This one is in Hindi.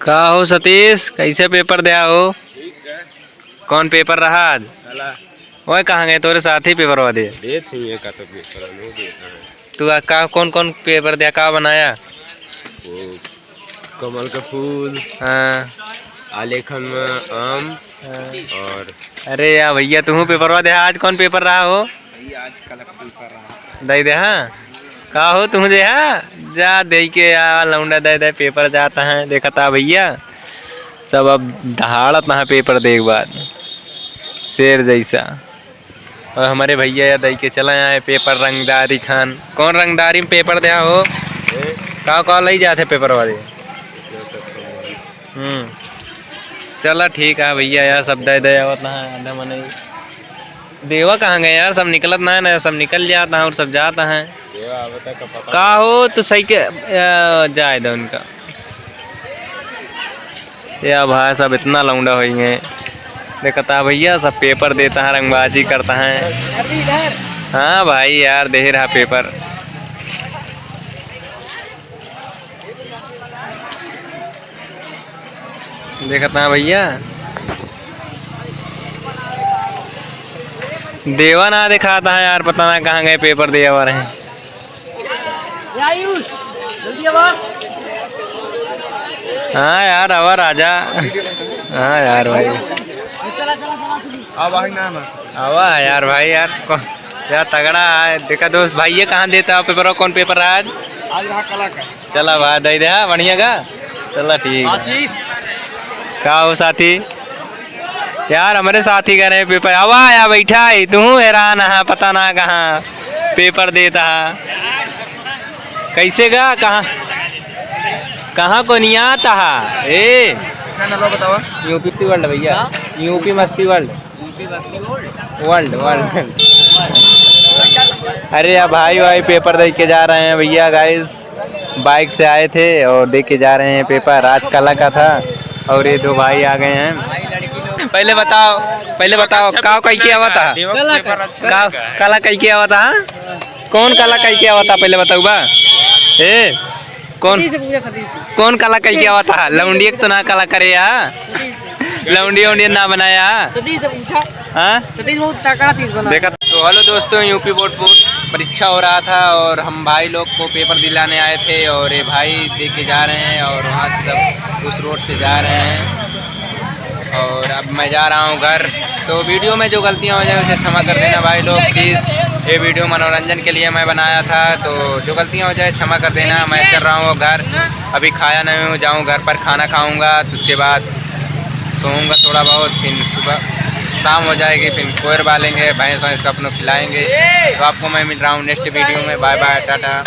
का हो सतीश, कैसे पेपर दिया हो? कौन पेपर रहा आज? ओए कहाँ गए तोरे साथी पेपर वाले? तू का कौन कौन पेपर दिया, का बनाया? वो कमल का फूल, हाँ। आलेखन में आम हाँ। और अरे यार भैया तुम पेपर दिया आज, कौन पेपर रहा हो? आज कल का पेपर रहा। दे दे हाँ का हो तुम दे हाँ जा दे के यार लौंडा दे दे पेपर जाता है देखता भैया सब अब दहाड़त ना पेपर दे एक बार शेर जैसा। और हमारे भैया या दे के चला आए पेपर रंगदारी खान। कौन रंगदारी में पेपर दिया हो? का ले जाते पेपर वाले? चला ठीक है भैया यार सब दे दे आधा मने देवा कहाँ गए यार, सब निकलत ना है ना, सब निकल जाता है और सब जाता है। का हो तो सही के जाए दो उनका या भाई सब इतना लौंडा हो गए देखता भैया सब पेपर देता है रंगबाजी करता है। हाँ भाई यार दे रहा पेपर। देखता भैया देवा ना दिखाता है यार, पता ना कहाँ गए पेपर दिया हुआ रहे। हाँ यार अब राजा। हाँ यार भाई आवा यार भाई यार तगड़ा है। देखा दोस्त भाई ये कहाँ देता है पेपर? कौन पेपर रहा आज रहा कला का। चला भाई दे दे बढ़िया का। चला ठीक का हो साथी यार हमारे साथी कह रहे पेपर आवा या बैठा है तू हैरान है पता ना कहाँ पेपर देता है कैसे गा कहाँ को नहीं आता है। ए बताओ यूपी वर्ल्ड भैया यूपी मस्ती वर्ल्ड वर्ल्ड वर्ल्ड। अरे यार भाई पेपर दे के जा रहे हैं भैया गाइस, बाइक से आए थे और दे के जा रहे हैं पेपर। आज कला का था और ये दो भाई आ गए हैं। पहले बताओ का कहीं किया हुआ था? कला कहीं किया हुआ था? कौन कला कहीं किया हुआ था पहले बताओ बा। ए कौन कला कहीं किया हुआ था? लौंडी तो ना कला करे यार, लौंडी ना बनाया। हाँ देखा तो हेलो दोस्तों, यूपी बोर्ड परीक्षा हो रहा था और हम भाई लोग को पेपर दिलाने आए थे और ये भाई दे के जा रहे हैं और वहाँ सब उस रोड से जा रहे हैं और अब मैं जा रहा हूँ घर। तो वीडियो में जो गलतियाँ हो जाए उसे क्षमा कर देना भाई लोग प्लीज़। ये वीडियो मनोरंजन के लिए मैं बनाया था तो जो गलतियाँ हो जाए क्षमा कर देना। मैं चल रहा हूँ घर, अभी खाया नहीं हूँ, जाऊँ घर पर खाना खाऊँगा तो उसके बाद सोऊंगा थोड़ा बहुत, फिर सुबह शाम हो जाएगी, फिर कोयर बालेंगे भैंस का अपनों खिलाएंगे। तो आपको मैं मिल रहा हूँ नेक्स्ट वीडियो में। Bye bye Tata.